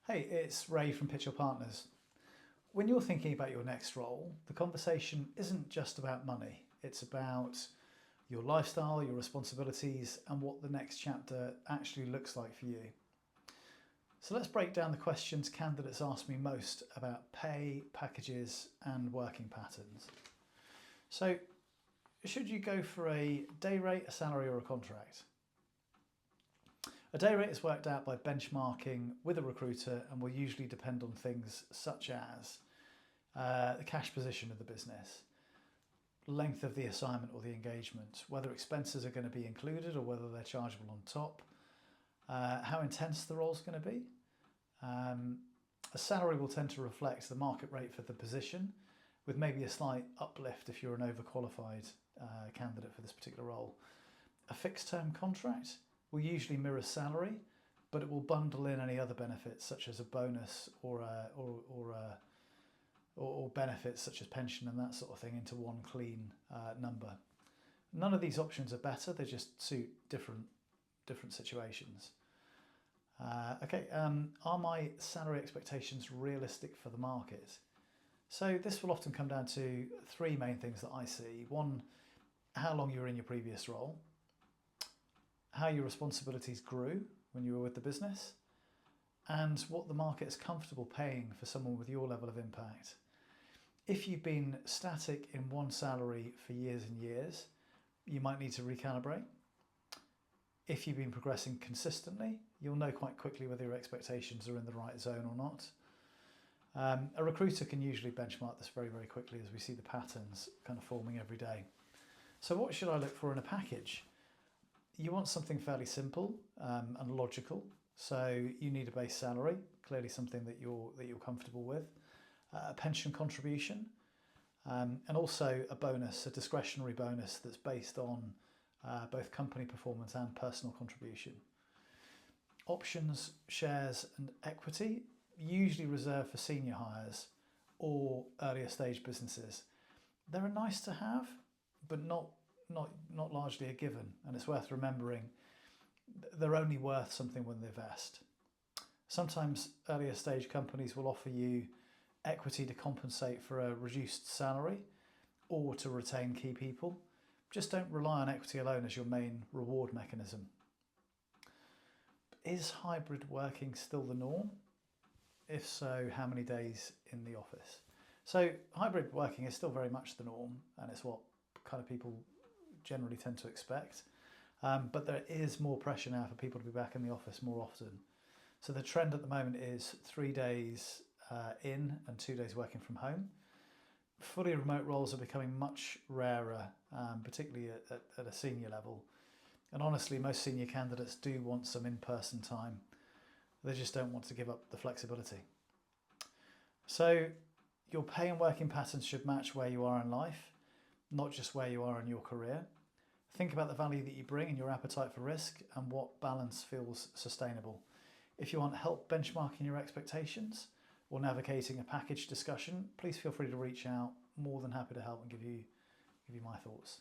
Hey, it's Ray from Pitch Your Partners. When you're thinking about your next role, the conversation isn't just about money. It's about your lifestyle, your responsibilities, and what the next chapter actually looks like for you. So let's break down the questions candidates ask me most about pay, packages, and working patterns. So, should you go for a day rate, a salary, or a contract? A day rate is worked out by benchmarking with a recruiter and will usually depend on things such as the cash position of the business, length of the assignment or the engagement, whether expenses are going to be included or whether they're chargeable on top, how intense the role is going to be. A salary will tend to reflect the market rate for the position, with maybe a slight uplift if you're an overqualified candidate for this particular role. A fixed term contract will usually mirror salary, but it will bundle in any other benefits such as a bonus or benefits such as pension and that sort of thing into one clean number. None of these options are better; they just suit different situations. Are my salary expectations realistic for the market? So this will often come down to three main things that I see. One, how long you were in your previous role, how your responsibilities grew when you were with the business, and what the market is comfortable paying for someone with your level of impact. If you've been static in one salary for years and years, you might need to recalibrate. If you've been progressing consistently, you'll know quite quickly whether your expectations are in the right zone or not. A recruiter can usually benchmark this very, very quickly as we see the patterns kind of forming every day. So what should I look for in a package? You want something fairly simple and logical. So you need a base salary, clearly something that you're comfortable with, a pension contribution, and also a bonus, a discretionary bonus that's based on both company performance and personal contribution. Options, shares, and equity usually reserved for senior hires or earlier stage businesses. They're nice to have, but not largely a given, and it's worth remembering they're only worth something when they vest. Sometimes earlier stage companies will offer you equity to compensate for a reduced salary or to retain key people. Just don't rely on equity alone as your main reward mechanism. Is hybrid working still the norm? If so, how many days in the office? So hybrid working is still very much the norm, and it's what kind of people generally tend to expect. But there is more pressure now for people to be back in the office more often. So the trend at the moment is 3 days in and 2 days working from home. Fully remote roles are becoming much rarer, particularly at a senior level. And honestly, most senior candidates do want some in-person time. They just don't want to give up the flexibility. So your pay and working patterns should match where you are in life, not just where you are in your career. Think about the value that you bring and your appetite for risk and what balance feels sustainable. If you want help benchmarking your expectations or navigating a package discussion, please feel free to reach out. More than happy to help and give you my thoughts.